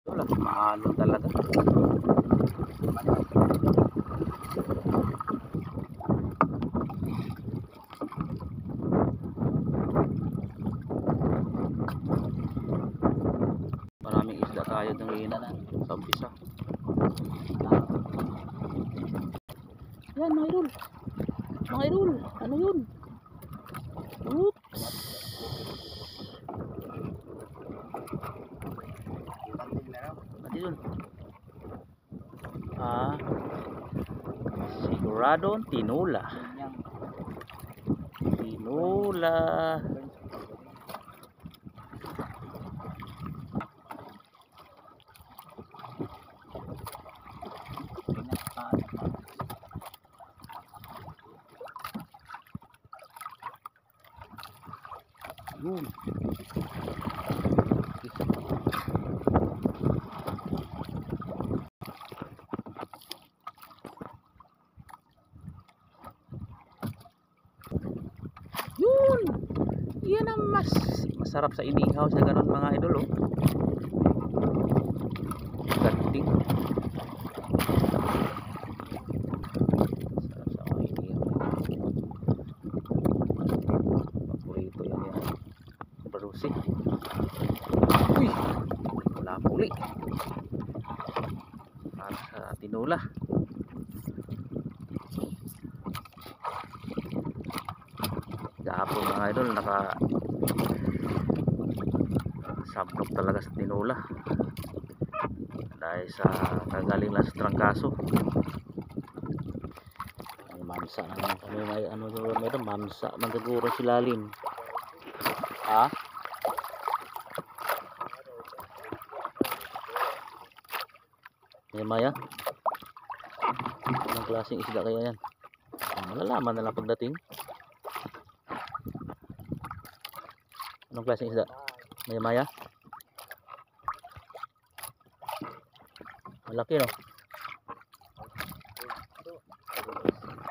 Wala, maalon talaga. Maraming isda tayo ng ina na sa umpisa. Yan mga idol. Mga idol, ano yun? Oops. Ano yun? Siguradong tinula. Tinula. Yun. Yun. Yan ang masarap sa inihaw sa ganun mga idol, oh. Ganting. Sarap sa mga inihaw. Paborito yan yan. Barusi. Uy. Wala puli. Para sa tinula. Gapon mga idol, naka sablok talaga sa tinula dahil sa kagaling lang sa trangkaso. Ang mamsa naman kami, may ano meron, mamsa manggaguro si lalim. Ha? Maya anong klaseng isda kaya yan? Malalaman na lang pagdating. Anong klaseng isda? Maya malaki, no?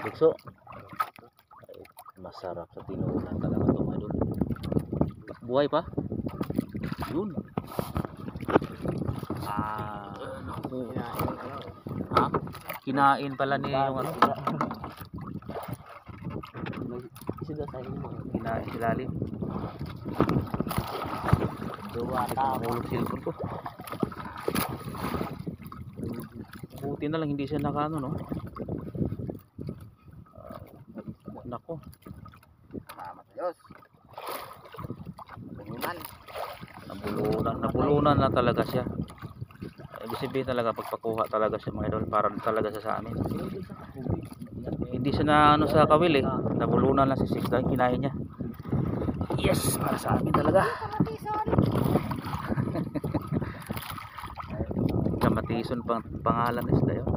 Bukso. Ay, masarap sa tinula talaga ito mga idol. Buhay pa. Yun. Ha? Kinain pala ni yung ano. Kinain si lalim. Nahulog silpon ko. Buti na lang hindi siya nakano, no? Nako. Nabulunan na talaga siya. Ibig sabihin talaga pagpakuha talaga siya mga idol, para talaga sa amin. Hindi siya na ano sa kawil eh. Nabulunan lang si Six dahil kinain niya. Yes, para sa amin talaga. Kamatison pang pangalan is tayo.